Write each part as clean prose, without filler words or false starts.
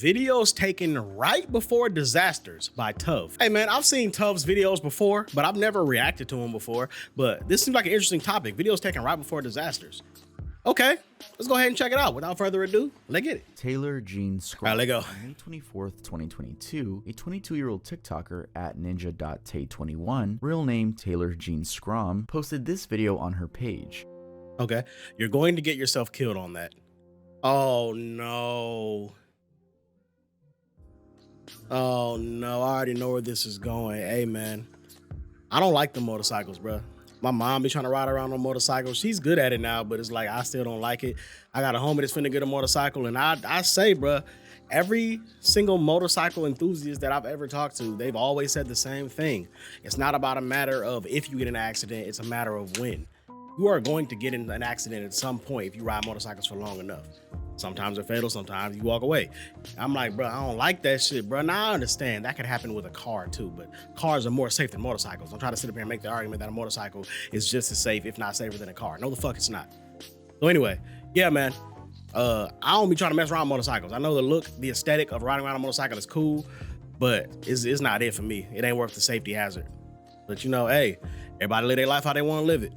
Videos taken right before disasters by Tuv. Hey man, I've seen Tuv's videos before, but I've never reacted to him before. But this seems like an interesting topic. Videos taken right before disasters. Okay, let's go ahead and check it out. Without further ado, let's get it. Taylor Jean Scrum. All right, let's go. On May 24th, 2022, a 22-year-old TikToker at ninja.tay21, real name Taylor Jean Scrum, posted this video on her page. Okay, you're going to get yourself killed on that. Oh no. Oh no, I already know where this is going. Hey man, I don't like the motorcycles, bro. My mom be trying to ride around on motorcycles. She's good at it now, but it's like I still don't like it. I got a homie that's finna get a motorcycle, and I say, bro, every single motorcycle enthusiast that I've ever talked to, they've always said the same thing. It's not about a matter of if you get in an accident, it's a matter of when. You are going to get in an accident at some point if you ride motorcycles for long enough. Sometimes they're fatal, sometimes you walk away. I'm like, bro, I don't like that shit, bro. Now I understand that could happen with a car too, but cars are more safe than motorcycles. Don't try to sit up here and make the argument that a motorcycle is just as safe, if not safer than a car. No, the fuck it's not. So anyway, yeah, man. I don't be trying to mess around with motorcycles. I know the look, the aesthetic of riding around a motorcycle is cool, but it's not it for me. It ain't worth the safety hazard. But you know, hey, everybody live their life how they want to live it.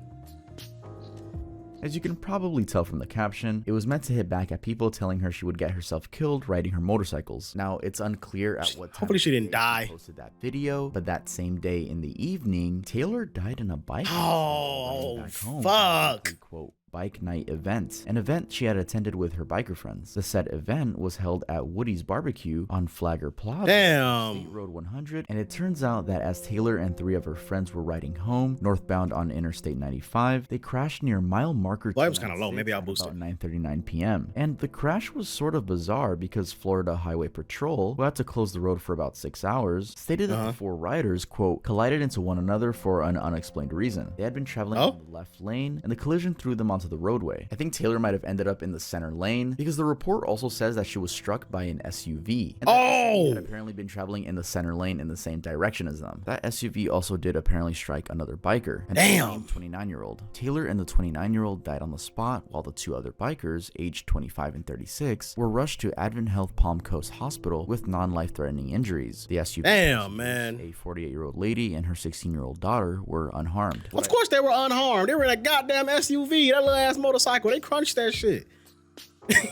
As you can probably tell from the caption, it was meant to hit back at people telling her she would get herself killed riding her motorcycles. Now, it's unclear at what time hopefully she didn't die. She posted that video, but that same day in the evening, Taylor died in a bike. Oh, fuck. Quote, bike night event, an event she had attended with her biker friends. The said event was held at Woody's Barbecue on Flagger Plaza, State Road 100, and it turns out that as Taylor and 3 of her friends were riding home northbound on Interstate 95, they crashed near mile marker. Well, it was kind of low. Maybe I'll boost it. About 9:39 p.m. And the crash was sort of bizarre because Florida Highway Patrol, who had to close the road for about 6 hours, stated that the 4 riders, quote, collided into one another for an unexplained reason. They had been traveling in the left lane, and the collision threw them onto the roadway. I think Taylor might have ended up in the center lane because the report also says that she was struck by an SUV. And that had apparently been traveling in the center lane in the same direction as them. That SUV also did apparently strike another biker, an 29-year-old. Taylor and the 29-year-old died on the spot, while the 2 other bikers, aged 25 and 36, were rushed to Advent Health Palm Coast Hospital with non-life-threatening injuries. The SUV, a 48-year-old lady and her 16-year-old daughter, were unharmed. Of course they were unharmed. They were in a goddamn SUV. That little ass motorcycle. They crunched that shit. I'm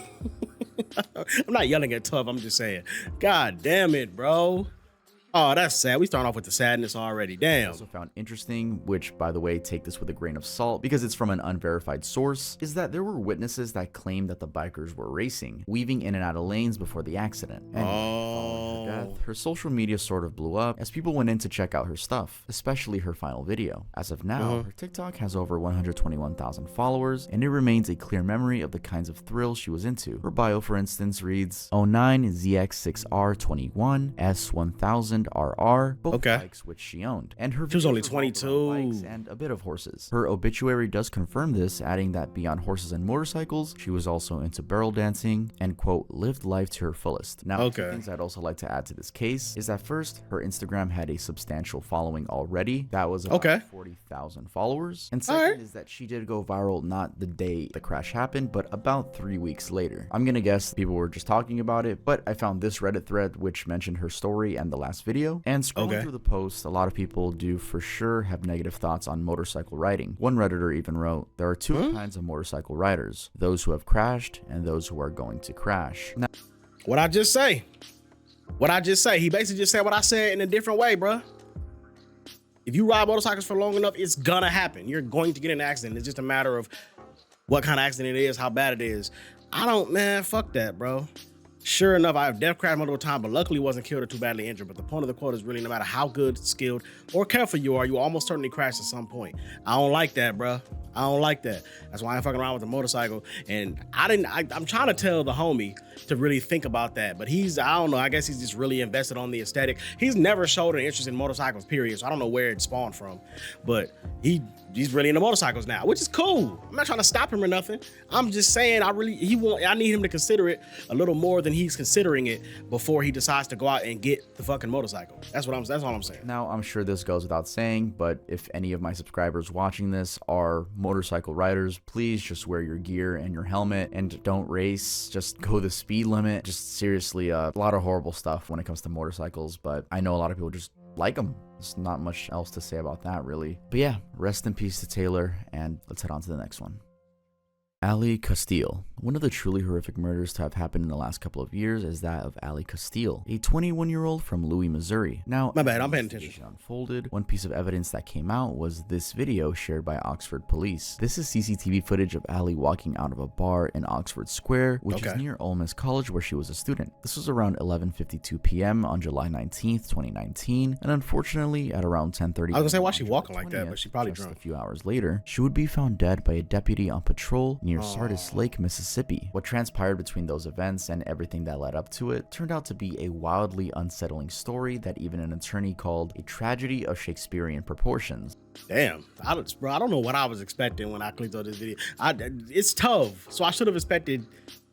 not yelling at Tuv. I'm just saying, God damn it, bro. Oh, that's sad. We start off with the sadness already. Damn. Also found interesting, which by the way, take this with a grain of salt because it's from an unverified source, is that there were witnesses that claimed that the bikers were racing, weaving in and out of lanes before the accident. And following her death, her social media sort of blew up as people went in to check out her stuff, especially her final video. As of now, her TikTok has over 121,000 followers, and it remains a clear memory of the kinds of thrills she was into. Her bio, for instance, reads 09ZX6R21 S1000 RR, both bikes which she owned, and her she was only 22, bikes and a bit of horses. Her obituary does confirm this, adding that beyond horses and motorcycles, she was also into barrel dancing and, quote, lived life to her fullest. Now, 2 things I'd also like to add to this case is that first, her Instagram had a substantial following already. That was about 40,000 followers. And second is that she did go viral not the day the crash happened, but about 3 weeks later. I'm gonna guess people were just talking about it, but I found this Reddit thread which mentioned her story and the last video, and scrolling through the posts, a lot of people do for sure have negative thoughts on motorcycle riding. One Redditor even wrote, there are 2 kinds of motorcycle riders, those who have crashed and those who are going to crash. Now, what I just say, he basically just said what I said in a different way, bro. If you ride motorcycles for long enough, it's gonna happen. You're going to get in an accident. It's just a matter of what kind of accident it is, how bad it is. Man, fuck that, bro. Sure enough, I have death crashed multiple times, but luckily wasn't killed or too badly injured. But the point of the quote is really no matter how good, skilled, or careful you are, you almost certainly crash at some point. I don't like that, bro. I don't like that. That's why I'm fucking around with the motorcycle. And I'm trying to tell the homie to really think about that. But I don't know, I guess he's just really invested on the aesthetic. He's never showed an interest in motorcycles, period. So I don't know where it spawned from. But he's really into motorcycles now, which is cool. I'm not trying to stop him or nothing. I'm just saying I need him to consider it a little more than than he's considering it before he decides to go out and get the fucking motorcycle. That's all I'm saying. Now, I'm sure this goes without saying, but if any of my subscribers watching this are motorcycle riders, please just wear your gear and your helmet and don't race. Just go the speed limit. Just seriously, a lot of horrible stuff when it comes to motorcycles, but I know a lot of people just like them. There's not much else to say about that, really. But yeah, rest in peace to Taylor, and let's head on to the next one. Ali Castile. One of the truly horrific murders to have happened in the last couple of years is that of Ali Castile, a 21-year-old from Louis, Missouri. Now, my bad, I'm paying attention. Unfolded, one piece of evidence that came out was this video shared by Oxford police. This is CCTV footage of Ali walking out of a bar in Oxford Square, which is near Ole Miss College where she was a student. This was around 11:52 p.m. on July 19th, 2019, and unfortunately, at around 10:30. I was gonna say, why she walking like that, but she probably drunk. A few hours later, she would be found dead by a deputy on patrol near Sardis Lake, Mississippi. What transpired between those events and everything that led up to it turned out to be a wildly unsettling story that even an attorney called a tragedy of Shakespearean proportions. Damn, I don't know what I was expecting when I clicked on this video. It's tough, so I should have expected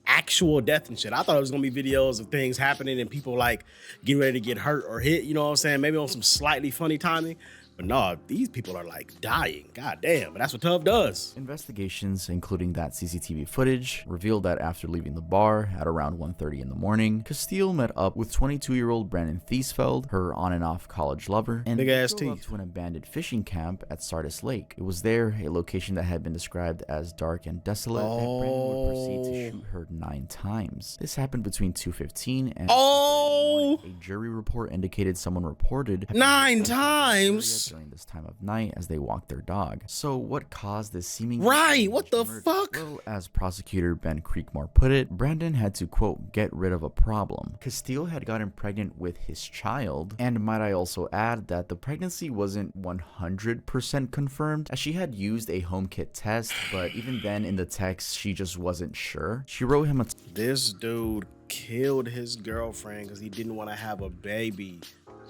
actual death and shit. I thought it was gonna be videos of things happening and people like getting ready to get hurt or hit, you know what I'm saying? Maybe on some slightly funny timing. But no, these people are like dying. God damn, but that's what Tuv does. Investigations, including that CCTV footage, revealed that after leaving the bar at around 1:30 in the morning, Castile met up with 22-year-old Brandon Thiesfeld, her on and off college lover, and big ass drove up to an abandoned fishing camp at Sardis Lake. It was there, a location that had been described as dark and desolate, that Brandon would proceed to shoot her 9 times. This happened between 2:15 and a jury report indicated someone reported 9 times during this time of night as they walked their dog. So what caused this seeming what the fuck? Well, as prosecutor Ben Creekmore put it, Brandon had to, quote, get rid of a problem. Castile had gotten pregnant with his child, and might I also add that the pregnancy wasn't 100% confirmed, as she had used a home kit test, but even then in the text she just wasn't sure. She wrote him this dude killed his girlfriend because he didn't want to have a baby.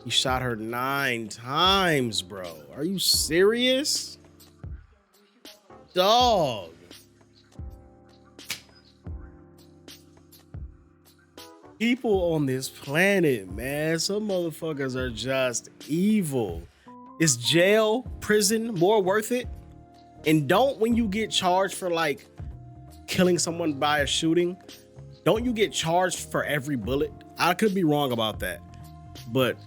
He shot her 9 times, bro. Are you serious? Dog. People on this planet, man, some motherfuckers are just evil. Is jail, prison more worth it? And don't, when you get charged for like killing someone by a shooting, don't you get charged for every bullet? I could be wrong about that, but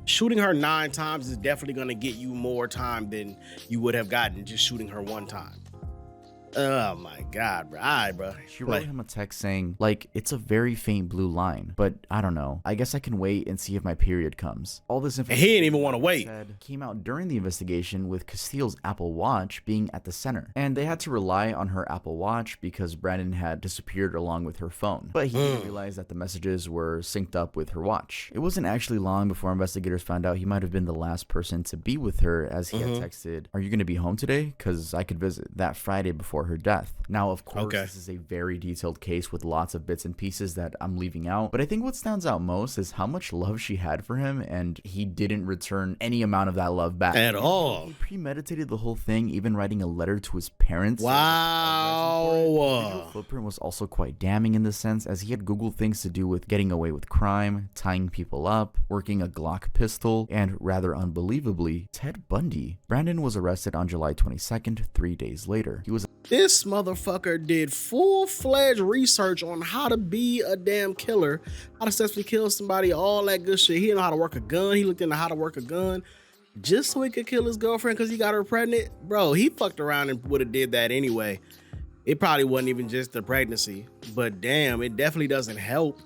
shooting her 9 times is definitely going to get you more time than you would have gotten just shooting her 1 time. Oh my God, bro. All right, bro. She wrote him a text saying, like, it's a very faint blue line, but I don't know. I guess I can wait and see if my period comes. All this information, and he didn't even want to wait, came out during the investigation with Castile's Apple Watch being at the center. And they had to rely on her Apple Watch because Brandon had disappeared along with her phone. But he didn't realize that the messages were synced up with her watch. It wasn't actually long before investigators found out he might have been the last person to be with her, as he had texted, "Are you going to be home today? Because I could visit," that Friday before her death. Now, of course, this is a very detailed case with lots of bits and pieces that I'm leaving out, but I think what stands out most is how much love she had for him, and he didn't return any amount of that love back at all. He premeditated the whole thing, even writing a letter to his parents. Wow. The footprint was also quite damning in this sense, as he had Googled things to do with getting away with crime, tying people up, working a Glock pistol, and rather unbelievably, Ted Bundy. Brandon was arrested on July 22nd, 3 days later. This motherfucker did full-fledged research on how to be a damn killer, how to successfully kill somebody, all that good shit. He didn't know how to work a gun. He looked into how to work a gun just so he could kill his girlfriend because he got her pregnant. Bro, he fucked around and would have did that anyway. It probably wasn't even just the pregnancy, but damn, it definitely doesn't help.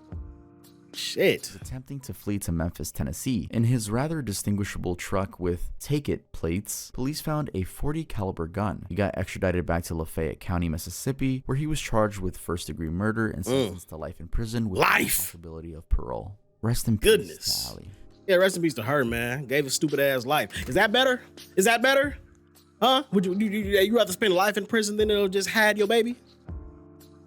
Shit. Attempting to flee to Memphis, Tennessee. In his rather distinguishable truck with "Take It" plates, police found a .40 caliber gun. He got extradited back to Lafayette County, Mississippi, where he was charged with first-degree murder and sentenced to life in prison with the possibility of parole. Rest in peace to Ali. Yeah, rest in peace to her, man. Gave a stupid ass life. Is that better? Is that better? Huh? Would you rather spend life in prison than just had your baby?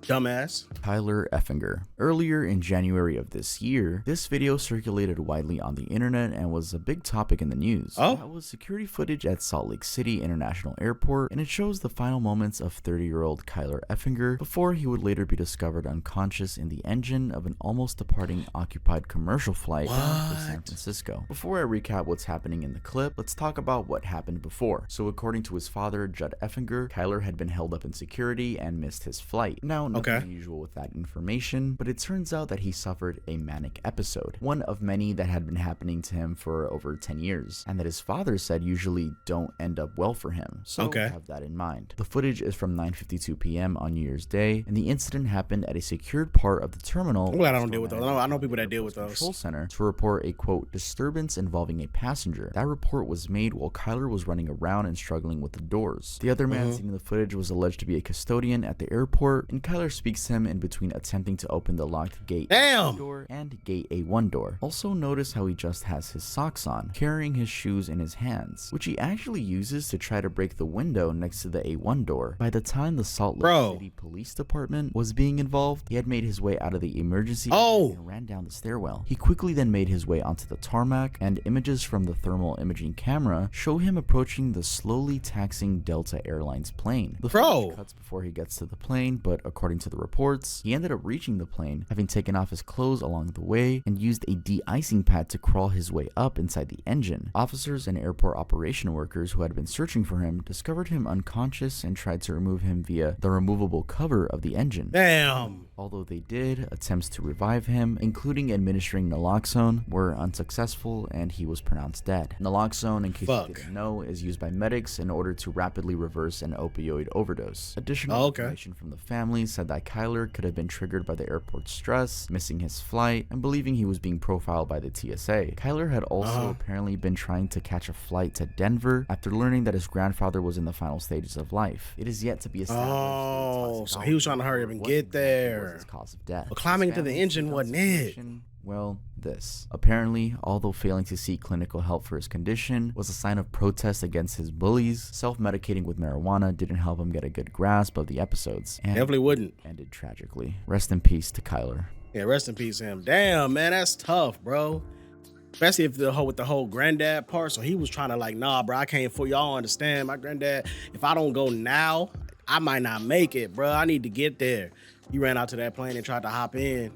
Dumbass. Tyler Effinger. Earlier in January of this year, this video circulated widely on the internet and was a big topic in the news. Oh? That was security footage at Salt Lake City International Airport, and it shows the final moments of 30-year-old Tyler Effinger before he would later be discovered unconscious in the engine of an almost departing occupied commercial flight bound for San Francisco. Before I recap what's happening in the clip, let's talk about what happened before. So according to his father, Judd Effinger, Tyler had been held up in security and missed his flight. Now, nothing unusual with that information, but it turns out that he suffered a manic episode, one of many that had been happening to him for over 10 years, and that his father said usually don't end up well for him, so have that in mind. The footage is from 9:52 p.m. on New Year's Day, and the incident happened at a secured part of the terminal. I'm glad I don't deal with those. I know people that deal with those. Control center to report a, quote, disturbance involving a passenger. That report was made while Kyler was running around and struggling with the doors. The other man seen in the footage was alleged to be a custodian at the airport, and Kyler speaks to him in between attempting to open the locked gate door and gate A1 door. Also notice how he just has his socks on, carrying his shoes in his hands, which he actually uses to try to break the window next to the A1 door. By the time the Salt Lake City Police Department was being involved, he had made his way out of the emergency and ran down the stairwell. He quickly then made his way onto the tarmac, and images from the thermal imaging camera show him approaching the slowly taxiing Delta Airlines plane. The footage cuts before he gets to the plane, but according to the reports, he ended up reaching the plane, having taken off his clothes along the way, and used a de-icing pad to crawl his way up inside the engine. Officers and airport operation workers who had been searching for him discovered him unconscious and tried to remove him via the removable cover of the engine. Damn. Although they did, attempts to revive him, including administering naloxone, were unsuccessful and he was pronounced dead. Naloxone, in case you didn't know, is used by medics in order to rapidly reverse an opioid overdose. Additional information from the family said that Kyler could have been triggered by the airport's stress, missing his flight, and believing he was being profiled by the TSA. Kyler had also apparently been trying to catch a flight to Denver after learning that his grandfather was in the final stages of life. It is yet to be established. So he was trying to hurry up and get there. His cause of death. But climbing into the engine wasn't it? Well, this. Apparently, although failing to seek clinical help for his condition was a sign of protest against his bullies, self-medicating with marijuana didn't help him get a good grasp of the episodes. And definitely wouldn't. Ended tragically. Rest in peace to Kyler. Yeah, rest in peace to him. Damn, man, that's tough, bro. Especially if with the whole granddad part. So he was trying to like, nah, bro, I can't for y'all understand. My granddad, if I don't go now, I might not make it, bro. I need to get there. He ran out to that plane and tried to hop in.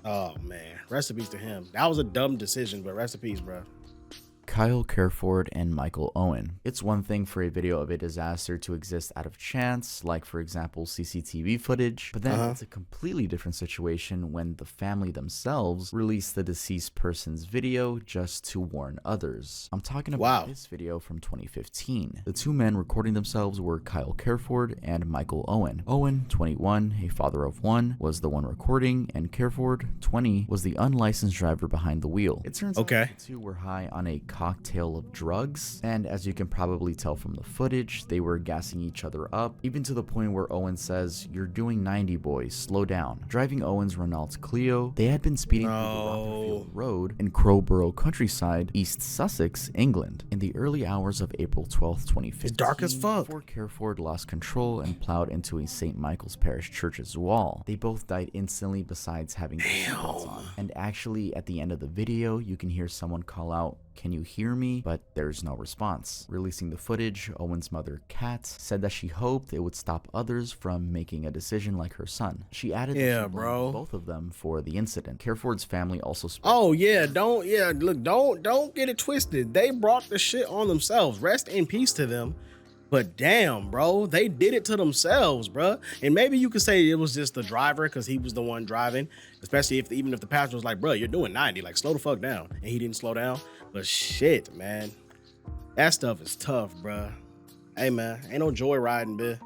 Oh, man. Rest in peace to him. That was a dumb decision, but rest in peace, bro. Kyle Careford and Michael Owen. It's one thing for a video of a disaster to exist out of chance, like for example CCTV footage, but then it's a completely different situation when the family themselves release the deceased person's video just to warn others. I'm talking about this video from 2015. The two men recording themselves were Kyle Careford and Michael Owen. Owen, 21, a father of one, was the one recording, and Careford, 20, was the unlicensed driver behind the wheel. It turns out the two were high on a cocktail of drugs, and as you can probably tell from the footage, they were gassing each other up, even to the point where Owen says, "You're doing 90, boys, slow down." Driving Owen's Renault Clio, they had been speeding through the Rotherfield Road in Crowborough countryside, East Sussex, England, in the early hours of April 12th, 2015. It's dark as fuck. Before Careford lost control and plowed into a St. Michael's Parish church's wall. They both died instantly besides having their seatbelts on. And actually, at the end of the video, you can hear someone call out, "Can you hear me?" But there's no response. Releasing the footage, Owen's mother, Kat, said that she hoped it would stop others from making a decision like her son. She added that she blamed both of them for the incident. Careford's family also spoke. Don't get it twisted. They brought the shit on themselves. Rest in peace to them. But damn, bro, they did it to themselves, bro. And maybe you could say it was just the driver because he was the one driving, especially even if the passenger was like, bro, you're doing 90, like slow the fuck down. And he didn't slow down. But shit, man, that stuff is tough, bro. Hey, man, ain't no joy riding, bitch.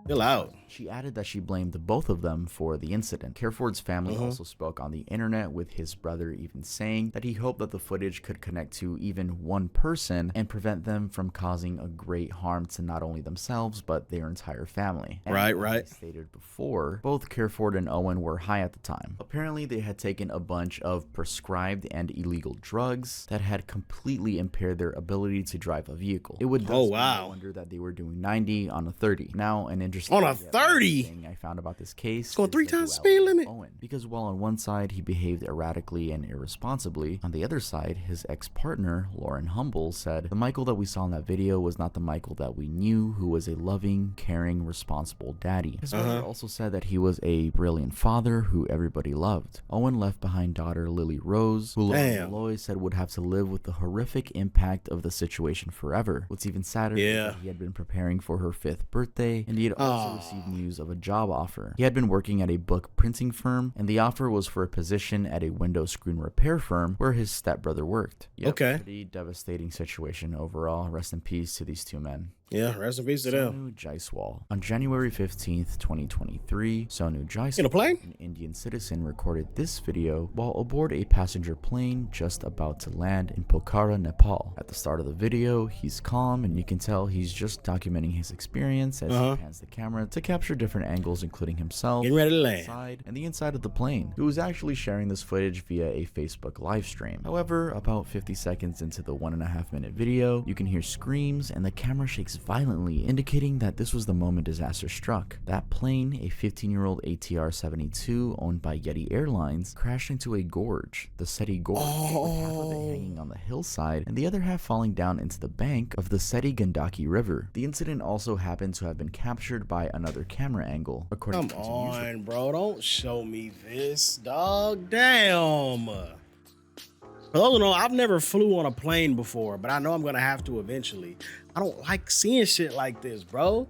Chill out. She added that she blamed both of them for the incident. Careford's family also spoke on the internet, with his brother even saying that he hoped that the footage could connect to even one person and prevent them from causing a great harm to not only themselves, but their entire family. And as I stated before, both Careford and Owen were high at the time. Apparently, they had taken a bunch of prescribed and illegal drugs that had completely impaired their ability to drive a vehicle. It would thus be no wonder that they were doing 90 on a 30. Now, an interesting on a 30? 30. Thing I found about this case It's going is 3 the times duality speed of limit. Owen, because while on one side he behaved erratically and irresponsibly, on the other side, his ex-partner, Lauren Humble, said, "The Michael that we saw in that video was not the Michael that we knew, who was a loving, caring, responsible daddy." His mother also said that he was a brilliant father who everybody loved. Owen left behind daughter Lily Rose, who Lauren Malloy said would have to live with the horrific impact of the situation forever. What's even sadder is that he had been preparing for her 5th birthday, and he had also received news of a job offer. He had been working at a book printing firm, and the offer was for a position at a window screen repair firm where his stepbrother worked. Yep, pretty devastating situation overall. Rest in peace to these two men. Yeah, rest in peace to them. Sonu Jaiswal. On January 15th, 2023, Sonu Jaiswal, an Indian citizen, recorded this video while aboard a passenger plane just about to land in Pokhara, Nepal. At the start of the video, he's calm, and you can tell he's just documenting his experience as he pans the camera to capture different angles, including himself, getting ready to land, inside, and the inside of the plane. He was actually sharing this footage via a Facebook live stream. However, about 50 seconds into the 1.5-minute video, you can hear screams and the camera shakes violently, indicating that this was the moment disaster struck. That plane, a 15-year-old ATR-72 owned by Yeti Airlines, crashed into a gorge, the Seti Gorge, with half of it hanging on the hillside and the other half falling down into the bank of the Seti Gandaki River. The incident also happened to have been captured by another camera angle, according to user. Bro, don't show me this, dog. Damn. For those who know, I've never flew on a plane before, but I know I'm gonna have to eventually. I don't like seeing shit like this, bro.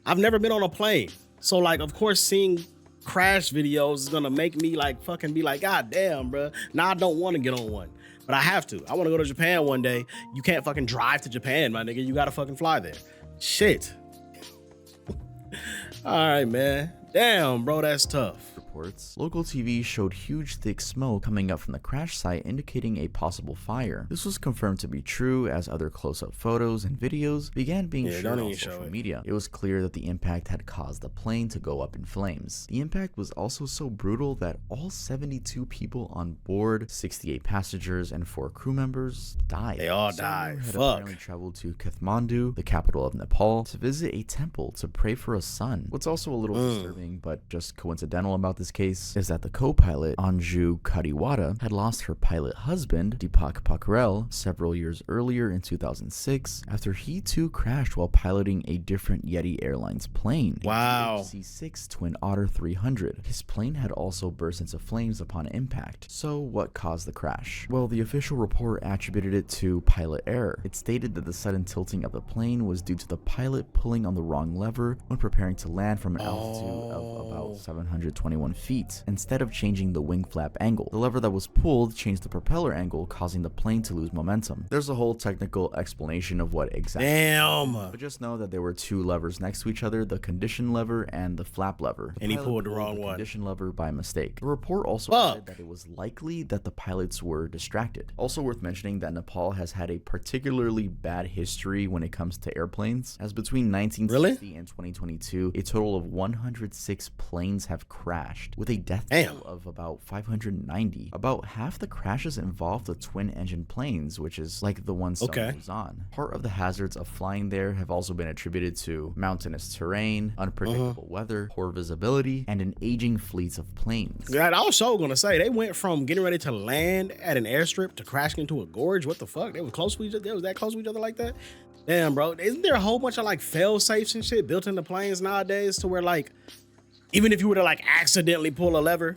I've never been on a plane. So like, of course, seeing crash videos is gonna make me like fucking be like, God damn, bro. Now I don't want to get on one, but I have to. I want to go to Japan one day. You can't fucking drive to Japan, my nigga. You gotta fucking fly there. Shit. All right, man. Damn, bro, that's tough. Reports, local TV showed huge thick smoke coming up from the crash site, indicating a possible fire. This was confirmed to be true as other close-up photos and videos began being shared on social media. It was clear that the impact had caused the plane to go up in flames. The impact was also so brutal that all 72 people on board, 68 passengers, and 4 crew members died. They all died. Had apparently traveled to Kathmandu, the capital of Nepal, to visit a temple to pray for a son. What's also a little disturbing, but just coincidental about this case, is that the co-pilot Anju Kadiwada had lost her pilot husband Deepak Pakrel several years earlier in 2006 after he too crashed while piloting a different Yeti Airlines plane. Wow. C6 Twin Otter 300. His plane had also burst into flames upon impact. So what caused the crash? Well, the official report attributed it to pilot error. It stated that the sudden tilting of the plane was due to the pilot pulling on the wrong lever when preparing to land from an altitude of about 721 feet, instead of changing the wing flap angle. The lever that was pulled changed the propeller angle, causing the plane to lose momentum. There's a whole technical explanation of what exactly happened, but just know that there were 2 levers next to each other, the condition lever and the flap lever. And he pulled the wrong one. Condition lever by mistake. The report also said that it was likely that the pilots were distracted. Also worth mentioning that Nepal has had a particularly bad history when it comes to airplanes, as between 1960 and 2022, a total of 106 planes have crashed, with a death toll of about 590. About half the crashes involved the twin-engine planes, which is like the one Sony was on. Part of the hazards of flying there have also been attributed to mountainous terrain, unpredictable weather, poor visibility, and an aging fleet of planes. God, I was so gonna say, they went from getting ready to land at an airstrip to crashing into a gorge. What the fuck? They were close to each other? They was that close to each other like that? Damn, bro. Isn't there a whole bunch of like fail safes and shit built into planes nowadays to where like, even if you were to like accidentally pull a lever,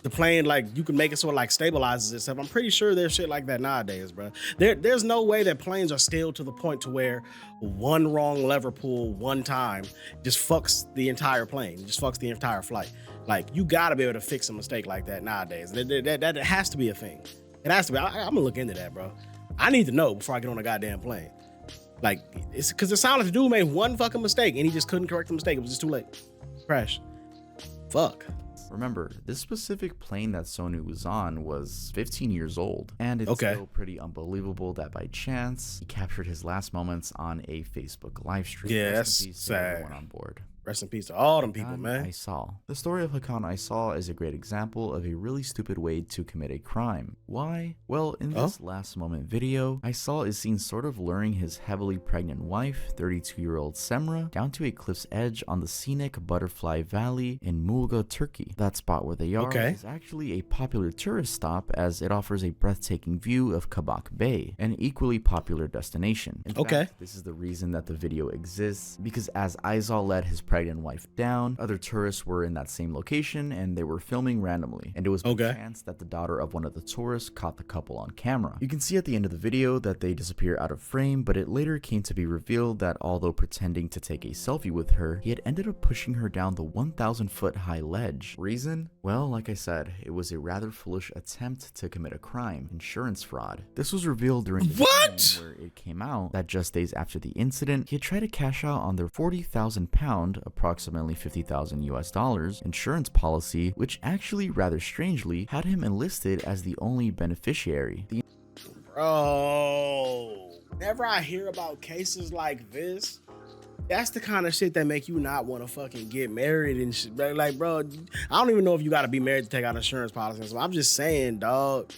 the plane, like, you can make it so it like stabilizes itself. I'm pretty sure there's shit like that nowadays, bro. There's no way that planes are still to the point to where one wrong lever pull one time just fucks the entire plane, just fucks the entire flight. Like, you gotta be able to fix a mistake like that nowadays. That has to be a thing. It has to be. I'm gonna look into that, bro. I need to know before I get on a goddamn plane. Like, it's because it sounded like the dude made one fucking mistake and he just couldn't correct the mistake. It was just too late. Crash. Fuck. Remember, this specific plane that Sonu was on was 15 years old, and it's still pretty unbelievable that by chance he captured his last moments on a Facebook live stream. Yeah, that's sad. Everyone on board. Rest in peace to all them people, Hakan man. Aysal. The story of Hakan Aysal is a great example of a really stupid way to commit a crime. Why? Well, in this last moment video, Aysal is seen sort of luring his heavily pregnant wife, 32-year-old Semra, down to a cliff's edge on the scenic Butterfly Valley in Muğla, Turkey. That spot where they are is actually a popular tourist stop as it offers a breathtaking view of Kabak Bay, an equally popular destination. In fact, this is the reason that the video exists, because as Aysal led his pregnant wife down, other tourists were in that same location and they were filming randomly, and it was by chance that the daughter of one of the tourists caught the couple on camera. You can see at the end of the video that they disappear out of frame, but it later came to be revealed that although pretending to take a selfie with her, he had ended up pushing her down the 1,000-foot high ledge. Reason? Well, like I said, it was a rather foolish attempt to commit a crime, insurance fraud. This was revealed during the hearing where it came out that just days after the incident, he had tried to cash out on their £40,000, approximately $50,000 US, insurance policy, which actually rather strangely had him enlisted as the only beneficiary. Bro, whenever I hear about cases like this, that's the kind of shit that make you not want to fucking get married and shit. Like, bro, I don't even know if you got to be married to take out insurance policy. So I'm just saying, dog,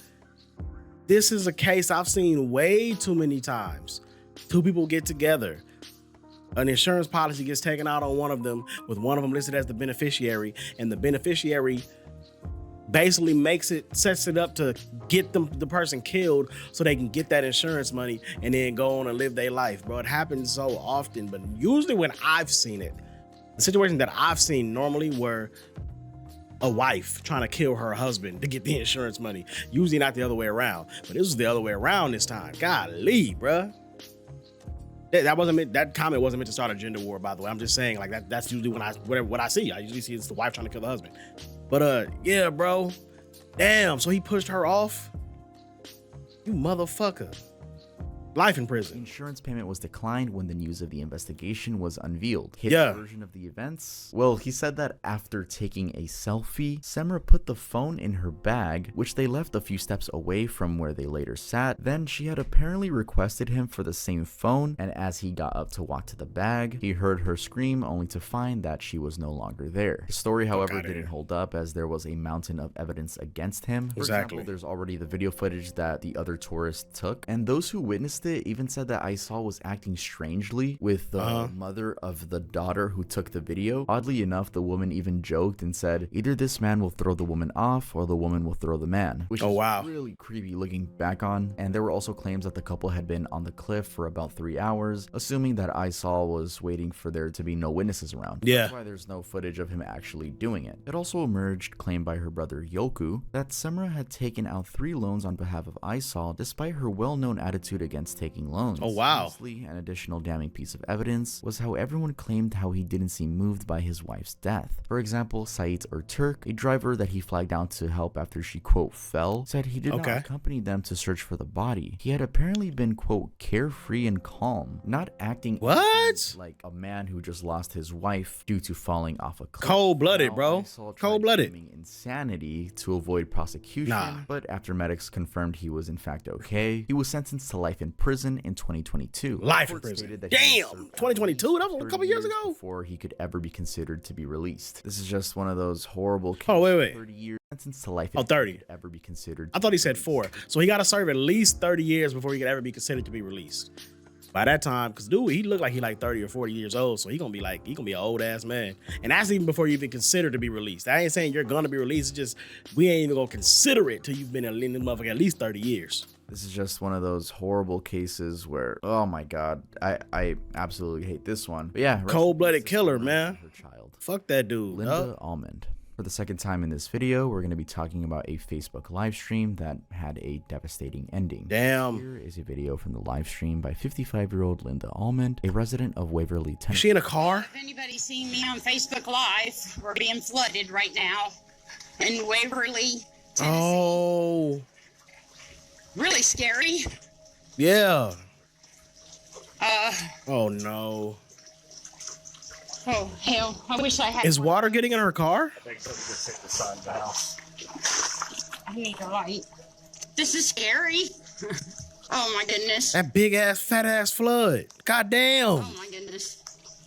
this is a case I've seen way too many times. Two people get together, an insurance policy gets taken out on one of them, with one of them listed as the beneficiary, and the beneficiary basically sets it up to get the person killed so they can get that insurance money and then go on and live their life, bro. It happens so often, but usually when I've seen it, the situation that I've seen normally were a wife trying to kill her husband to get the insurance money, usually not the other way around, but this was the other way around this time. Golly, bro. That comment wasn't meant to start a gender war, by the way. I'm just saying, like, that's usually what I see. I usually see it's the wife trying to kill the husband. But yeah, bro. Damn, so he pushed her off? You motherfucker. Life in prison. The insurance payment was declined when the news of the investigation was unveiled. His version of the events? Well, he said that after taking a selfie, Semra put the phone in her bag, which they left a few steps away from where they later sat. Then she had apparently requested him for the same phone, and as he got up to walk to the bag, he heard her scream only to find that she was no longer there. The story, however, didn't hold up as there was a mountain of evidence against him. For example, there's already the video footage that the other tourist took, and those who witnessed it even said that Aysal was acting strangely with the mother of the daughter who took the video. Oddly enough, the woman even joked and said, either this man will throw the woman off or the woman will throw the man, which is really creepy looking back on. And there were also claims that the couple had been on the cliff for about 3 hours, assuming that Aysal was waiting for there to be no witnesses around. That's why there's no footage of him actually doing it. It also emerged, claimed by her brother Yoku, that Semra had taken out 3 loans on behalf of Aysal despite her well-known attitude against taking loans. Honestly, an additional damning piece of evidence was how everyone claimed how he didn't seem moved by his wife's death. For example, Sait Erturk, a driver that he flagged down to help after she, quote, fell, said he did not accompany them to search for the body. He had apparently been, quote, carefree and calm, not acting like a man who just lost his wife due to falling off a cliff. Cold-blooded, bro. Cold-blooded. Insanity to avoid prosecution, but after medics confirmed he was in fact okay, he was sentenced to life in prison in 2022. Life in prison. Damn, 2022? That was a couple years ago. Before he could ever be considered to be released. This is just one of those horrible cases. Oh, wait. 30 years sentenced to life. 30. Could ever be considered. I thought he said 4. So he got to serve at least 30 years before he could ever be considered to be released. By that time, because dude, he looked like he like 30 or 40 years old, so he gonna be an old ass man. And that's even before you even consider to be released. I ain't saying you're gonna be released, it's just we ain't even gonna consider it till you've been in this motherfucker at least 30 years. This is just one of those horrible cases where, oh my god, I absolutely hate this one. But yeah, cold-blooded killer, man. Her child. Fuck that dude. Linda Almond. For the second time in this video, we're going to be talking about a Facebook live stream that had a devastating ending. Damn. Here is a video from the live stream by 55-year-old Linda Almond, a resident of Waverly, Tennessee. Is she in a car? If anybody's seen me on Facebook Live, we're being flooded right now in Waverly, Tennessee. Oh. Really scary. Yeah. Oh no. Oh hell! I wish I had. Is water getting in her car? I think so. We just hit the side of the house. I need a light. This is scary. Oh my goodness. That big ass, fat ass flood. God damn. Oh my goodness.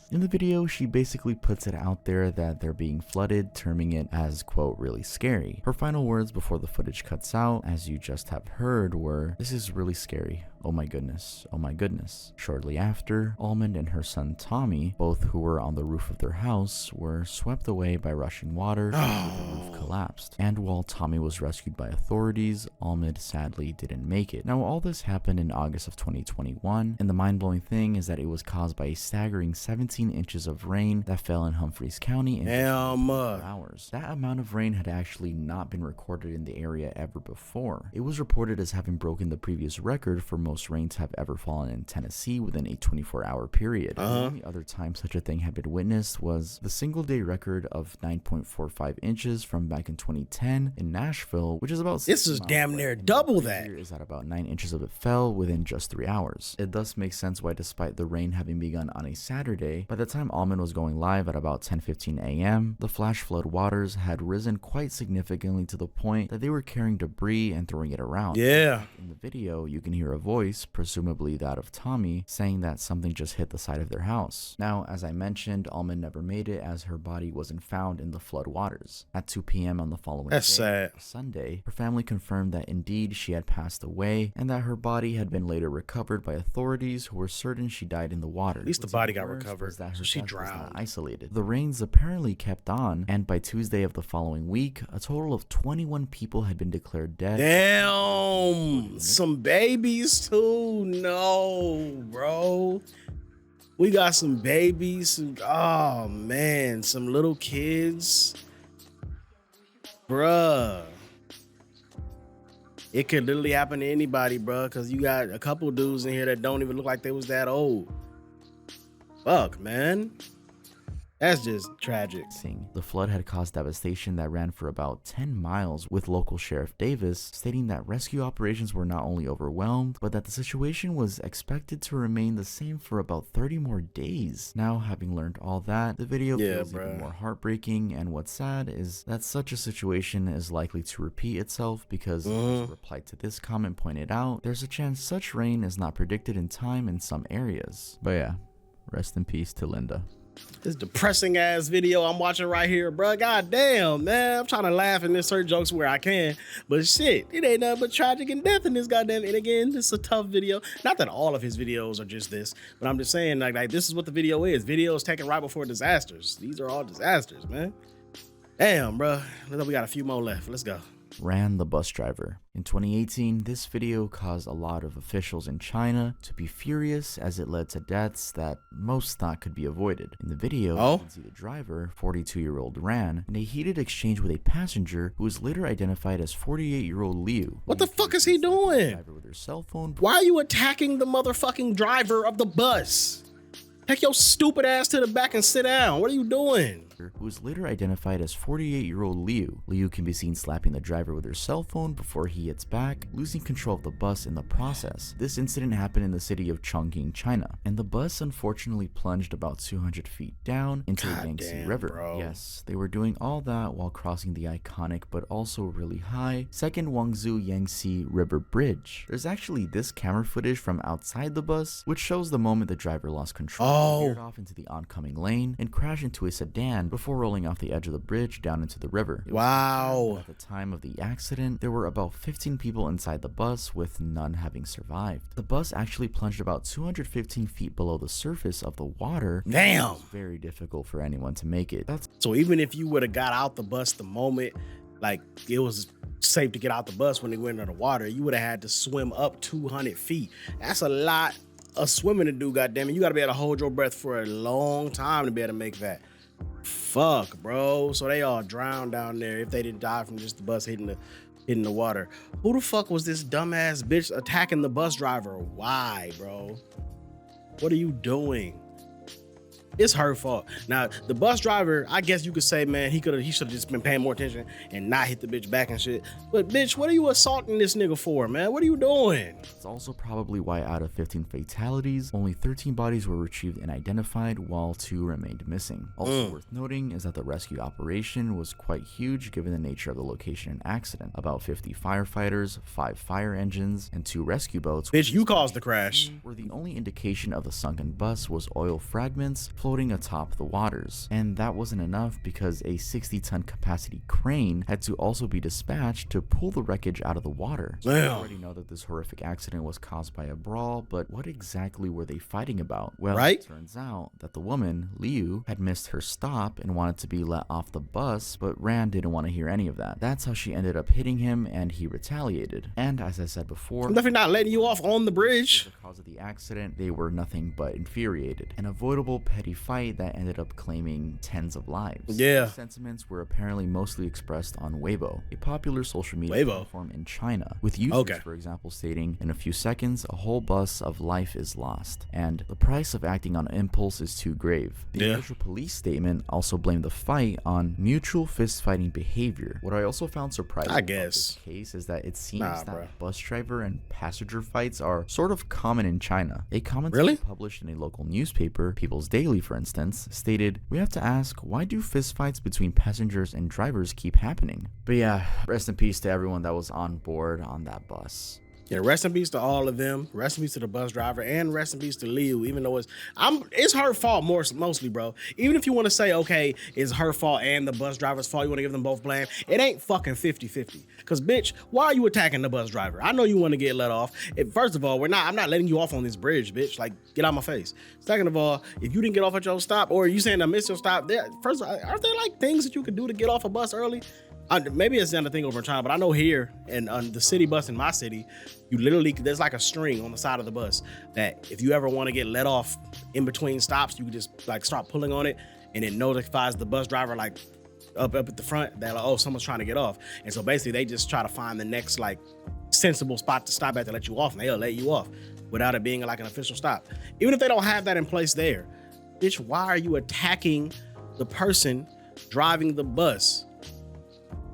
In the video, she basically puts it out there that they're being flooded, terming it as, quote, really scary. Her final words before the footage cuts out, as you just have heard, were, "This is really scary. Oh my goodness, oh my goodness." Shortly after, Almond and her son Tommy, both who were on the roof of their house, were swept away by rushing water and the roof collapsed. And while Tommy was rescued by authorities, Almond sadly didn't make it. Now, all this happened in August of 2021, and the mind-blowing thing is that it was caused by a staggering 17 inches of rain that fell in Humphreys County in 24 hours. That amount of rain had actually not been recorded in the area ever before. It was reported as having broken the previous record for most rain to have ever fallen in Tennessee within a 24-hour period. The only other time such a thing had been witnessed was the single-day record of 9.45 inches from back in 2010 in Nashville, which is about This is damn near double that. Is that about 9 inches of it fell within just 3 hours. It thus makes sense why, despite the rain having begun on a Saturday, by the time Almond was going live at about 10:15 a.m., the flash flood waters had risen quite significantly to the point that they were carrying debris and throwing it around. Yeah. In the video, you can hear a voice, presumably that of Tommy, saying that something just hit the side of their house. Now, as I mentioned, Almond never made it as her body wasn't found in the flood waters. At 2 p.m. on the following day, Sunday, her family confirmed that indeed she had passed away and that her body had been later recovered by authorities who were certain she died in the water. At least the body got recovered, That her she death was drowned. not isolated. The rains apparently kept on, and by Tuesday of the following week, a total of 21 people had been declared dead. Damn, some babies too. No, bro. We got some babies. Oh man, some little kids. Bruh. It could literally happen to anybody, bruh, because you got a couple dudes in here that don't even look like they was that old. Fuck, man. That's just tragic. The flood had caused devastation that ran for about 10 miles, with local Sheriff Davis stating that rescue operations were not only overwhelmed, but that the situation was expected to remain the same for about 30 more days. Now, having learned all that, the video feels even more heartbreaking, and what's sad is that such a situation is likely to repeat itself because, as a reply to this comment pointed out, there's a chance such rain is not predicted in time in some areas. But yeah, rest in peace to Linda. This depressing ass video I'm watching right here, bro. God damn, man. I'm trying to laugh and insert jokes where I can, but shit, it ain't nothing but tragic and death in this goddamn. And again, this is a tough video. Not that all of his videos are just this, but I'm just saying, like this is what the video is. Videos taken right before disasters. These are all disasters, man. Damn, bro. We got a few more left. Let's go. Ran the bus driver. In 2018, this video caused a lot of officials in China to be furious as it led to deaths that most thought could be avoided. In the video, you can see the driver, 42-year-old Ran, in a heated exchange with a passenger who was later identified as 48-year-old Liu. What the fuck is he doing? With her cell phone. Why are you attacking the motherfucking driver of the bus? Take your stupid ass to the back and sit down. What are you doing? Who was later identified as 48-year-old Liu. Liu can be seen slapping the driver with her cell phone before he hits back, losing control of the bus in the process. This incident happened in the city of Chongqing, China, and the bus unfortunately plunged about 200 feet down into the Yangtze River. Bro. Yes, they were doing all that while crossing the iconic but also really high second Guangzhou Yangtze River Bridge. There's actually this camera footage from outside the bus, which shows the moment the driver lost control, veered off into the oncoming lane, and crashed into a sedan before rolling off the edge of the bridge down into the river. Wow. At the time of the accident, there were about 15 people inside the bus, with none having survived. The bus actually plunged about 215 feet below the surface of the water. Damn. It was very difficult for anyone to make it. So even if you would have got out the bus the moment, like it was safe to get out the bus when they went under the water, you would have had to swim up 200 feet. That's a lot of swimming to do, goddammit. You got to be able to hold your breath for a long time to be able to make that. Fuck, bro. So they all drowned down there if they didn't die from just the bus hitting the water. Who the fuck was this dumbass bitch attacking the bus driver? Why, bro? What are you doing? It's her fault. Now, the bus driver, I guess you could say, man, he should have just been paying more attention and not hit the bitch back and shit. But bitch, what are you assaulting this nigga for, man? What are you doing? It's also probably why out of 15 fatalities, only 13 bodies were retrieved and identified, while 2 remained missing. Also worth noting is that the rescue operation was quite huge given the nature of the location and accident. About 50 firefighters, 5 fire engines, and 2 rescue boats. Bitch, you caused the crash. Where the only indication of the sunken bus was oil fragments floating atop the waters. And that wasn't enough because a 60-ton capacity crane had to also be dispatched to pull the wreckage out of the water. So we already know that this horrific accident was caused by a brawl, but what exactly were they fighting about? Well, it turns out that the woman, Liu, had missed her stop and wanted to be let off the bus, but Rand didn't want to hear any of that. That's how she ended up hitting him, and he retaliated. And as I said before, I'm definitely not letting you off on the bridge. the cause of the accident, they were nothing but infuriated. An avoidable petty fight that ended up claiming tens of lives. Yeah. These sentiments were apparently mostly expressed on Weibo, a popular social media platform in China, with users, for example, stating, "In a few seconds, a whole bus of life is lost, and the price of acting on impulse is too grave." The official police statement also blamed the fight on mutual fist-fighting behavior. What I also found surprising about this case is that it seems that bus driver and passenger fights are sort of common in China. A commentary published in a local newspaper, People's Daily for instance, stated, "We have to ask, why do fistfights between passengers and drivers keep happening?" But yeah, rest in peace to everyone that was on board on that bus. Yeah, rest in peace to all of them. Rest in peace to the bus driver, and rest in peace to Liu. Even though it's her fault mostly, bro. Even if you want to say, okay, it's her fault and the bus driver's fault, you want to give them both blame, it ain't fucking 50-50. Cause bitch, why are you attacking the bus driver? I know you want to get let off. First of all, I'm not letting you off on this bridge, bitch. Like, get out my face. Second of all, if you didn't get off at your stop, or you saying I missed your stop, first of all, aren't there like things that you could do to get off a bus early? Maybe it's another thing over in China, but I know here and on the city bus in my city, you literally, there's like a string on the side of the bus that if you ever want to get let off in between stops, you can just like start pulling on it, and it notifies the bus driver like up at the front that like, oh, someone's trying to get off. And so basically they just try to find the next like sensible spot to stop at to let you off, and they'll let you off without it being like an official stop. Even if they don't have that in place there, bitch, why are you attacking the person driving the bus?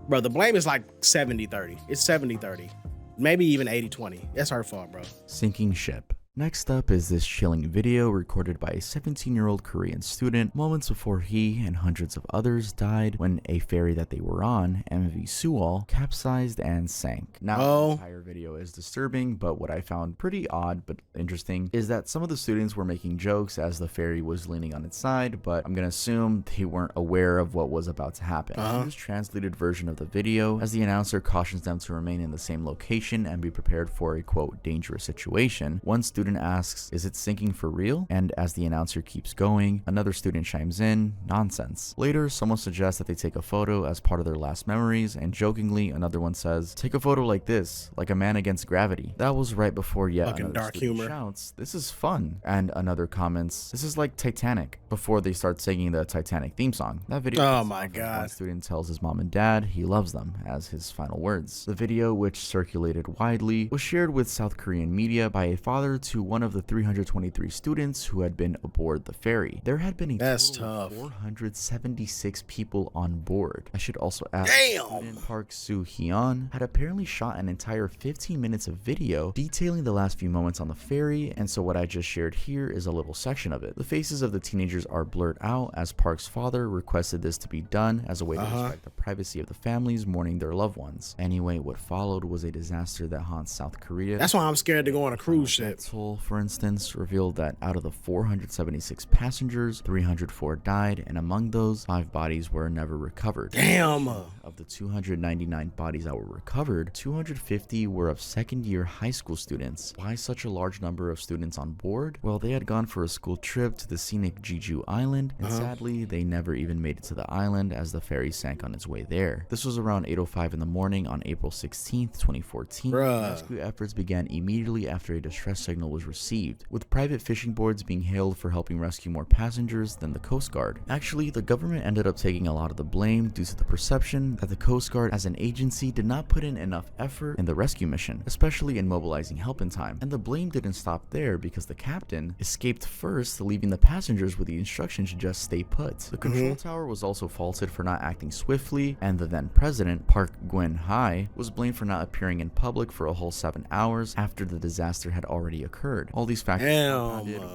Bro, the blame is like 70-30. It's 70-30. Maybe even 80-20. That's her fault, bro. Sinking ship. Next up is this chilling video recorded by a 17-year-old Korean student moments before he and hundreds of others died when a ferry that they were on, MV Suwal, capsized and sank. Now, the entire video is disturbing, but what I found pretty odd but interesting is that some of the students were making jokes as the ferry was leaning on its side, but I'm gonna assume they weren't aware of what was about to happen. This translated version of the video, as the announcer cautions them to remain in the same location and be prepared for a quote dangerous situation. One student asks, "Is it sinking for real?" And as the announcer keeps going, another student chimes in, "Nonsense." Later, someone suggests that they take a photo as part of their last memories, and jokingly, another one says, "Take a photo like this, like a man against gravity." That was right before yet another dark student humor shouts, "This is fun." And another comments, "This is like Titanic," before they start singing the Titanic theme song. That video, oh my god, one student tells his mom and dad he loves them as his final words. The video, which circulated widely, was shared with South Korean media by a father to one of the 323 students who had been aboard the ferry. There had been a total of 476 people on board. I should also add, student Park Soo-hyun had apparently shot an entire 15 minutes of video detailing the last few moments on the ferry, and so what I just shared here is a little section of it. The faces of the teenagers are blurred out as Park's father requested this to be done as a way to respect the privacy of the families mourning their loved ones. Anyway, what followed was a disaster that haunts South Korea. That's why I'm scared to go on a cruise ship. For instance, revealed that out of the 476 passengers, 304 died, and among those, 5 bodies were never recovered. Damn! Of the 299 bodies that were recovered, 250 were of second-year high school students. Why such a large number of students on board? Well, they had gone for a school trip to the scenic Jeju Island, and sadly, they never even made it to the island as the ferry sank on its way there. This was around 8:05 in the morning on April 16th, 2014. Rescue efforts began immediately after a distress signal was received, with private fishing boards being hailed for helping rescue more passengers than the Coast Guard. Actually, the government ended up taking a lot of the blame due to the perception that the Coast Guard as an agency did not put in enough effort in the rescue mission, especially in mobilizing help in time. And the blame didn't stop there because the captain escaped first, leaving the passengers with the instruction to just stay put. The control tower was also faulted for not acting swiftly, and the then president, Park Geun-hye, was blamed for not appearing in public for a whole 7 hours after the disaster had already occurred. occurred. All these factors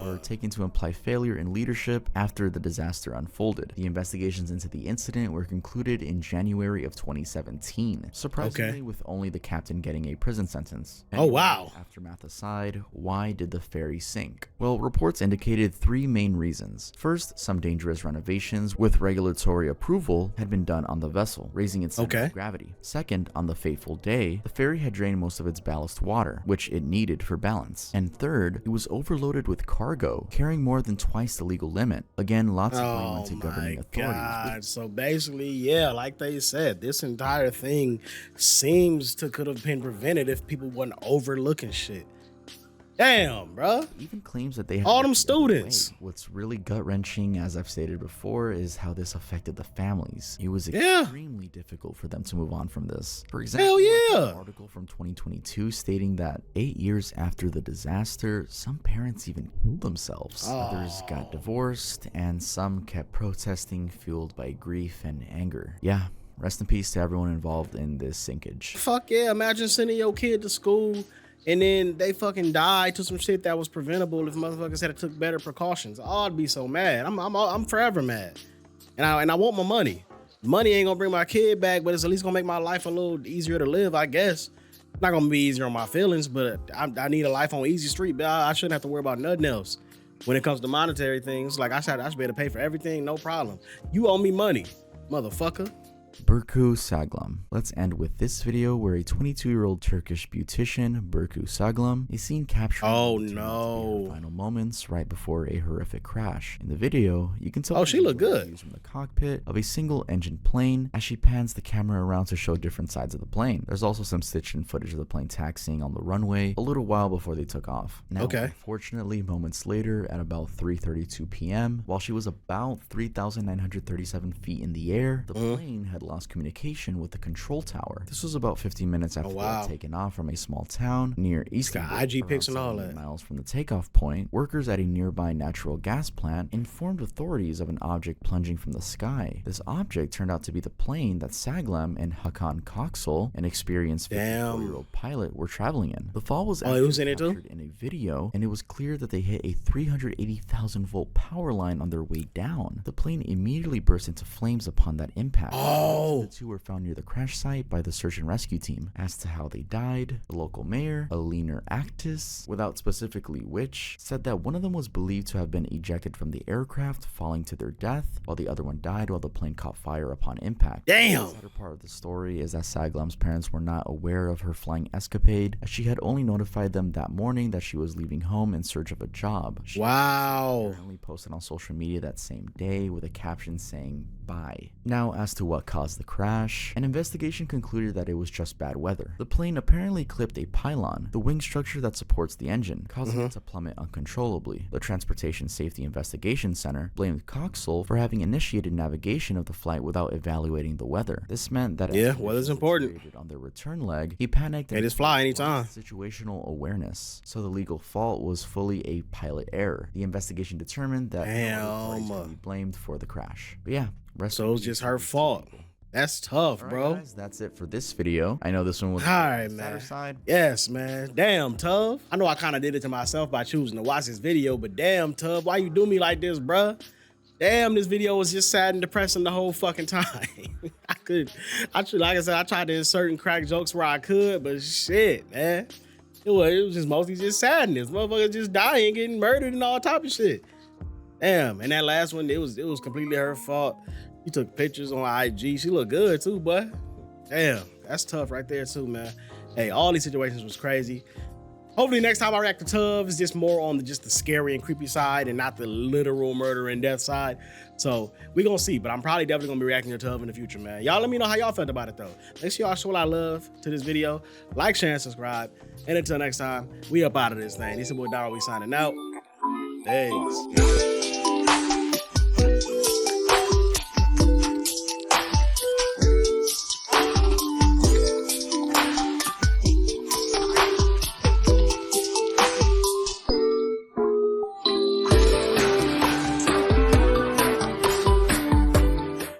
were taken to imply failure in leadership after the disaster unfolded. The investigations into the incident were concluded in January of 2017, surprisingly with only the captain getting a prison sentence. Oh wow. Aftermath aside, why did the ferry sink? Well, reports indicated three main reasons. First, some dangerous renovations with regulatory approval had been done on the vessel, raising its center of gravity. Second, on the fateful day, the ferry had drained most of its ballast water, which it needed for balance. And third, it was overloaded with cargo, carrying more than twice the legal limit. Again, lots of blame went to governing authorities. God. So basically, yeah, like they said, this entire thing seems to could have been prevented if people wasn't overlooking shit. Damn, bro. Even claims that they had all them students. What's really gut-wrenching, as I've stated before, is how this affected the families. It was extremely difficult for them to move on from this. For example, an article from 2022 stating that 8 years after the disaster, some parents even killed themselves. Others got divorced, and some kept protesting, fueled by grief and anger. Yeah. Rest in peace to everyone involved in this sinkage. Fuck yeah, imagine sending your kid to school and then they fucking died to some shit that was preventable if motherfuckers had took better precautions. Oh, I'd be so mad. I'm forever mad. And I want my money. Money ain't gonna bring my kid back, but it's at least gonna make my life a little easier to live, I guess. Not gonna be easier on my feelings, but I need a life on easy street. But I shouldn't have to worry about nothing else. When it comes to monetary things, like I should be able to pay for everything, no problem. You owe me money, motherfucker. Berku Saglam. Let's end with this video where a 22-year-old Turkish beautician, Berku Saglam, is seen capturing her final moments right before a horrific crash. In the video, you can tell she looked good from the cockpit of a single-engine plane as she pans the camera around to show different sides of the plane. There's also some stitched-in footage of the plane taxiing on the runway a little while before they took off. Now, unfortunately, moments later, at about 3:32 p.m., while she was about 3,937 feet in the air, the plane had lost communication with the control tower. This was about 15 minutes after they had taken off from a small town near Istanbul, IG pics and all that. miles from the takeoff point. Workers at a nearby natural gas plant informed authorities of an object plunging from the sky. This object turned out to be the plane that Saglam and Hakan Koksal, an experienced 54-year-old pilot, were traveling in. The fall was captured in a video, and it was clear that they hit a 380,000 volt power line on their way down. The plane immediately burst into flames upon that impact. The two were found near the crash site by the search and rescue team. As to how they died, the local mayor, Aliner Actis, without specifically which, said that one of them was believed to have been ejected from the aircraft, falling to their death, while the other one died while the plane caught fire upon impact. Damn! The other part of the story is that Saglam's parents were not aware of her flying escapade, as she had only notified them that morning that she was leaving home in search of a job. She apparently posted on social media that same day with a caption saying, "Bye." Now, as to what caused the crash, an investigation concluded that it was just bad weather. The plane apparently clipped a pylon, the wing structure that supports the engine, causing it to plummet uncontrollably. The Transportation Safety Investigation Center blamed Koksal for having initiated navigation of the flight without evaluating the weather. This meant that weather's important. On their return leg, he panicked and just fly anytime. Situational awareness. So the legal fault was fully a pilot error. The investigation determined that no be blamed for the crash. But yeah, so it was just her fault. That's tough, bro. Guys, that's it for this video. I know this one was on the side. Yes, man. Damn, Tuv. I know I kind of did it to myself by choosing to watch this video, but damn, Tuv, why you do me like this, bruh? Damn, this video was just sad and depressing the whole fucking time. like I said, I tried to insert and crack jokes where I could, but shit, man. It was just mostly just sadness. Motherfuckers just dying, getting murdered and all type of shit. Damn, and that last one, it was completely her fault. She took pictures on IG. She looked good too, but damn, that's tough right there too, man. Hey, all these situations was crazy. Hopefully next time I react to Tuv, it's just more on just the scary and creepy side and not the literal murder and death side. So we gonna see, but I'm probably definitely gonna be reacting to Tuv in the future, man. Y'all let me know how y'all felt about it though. Make sure y'all show a lot of love to this video. Like, share, and subscribe. And until next time, we up out of this thing. This is your boy Dairu, we signing out. Thanks.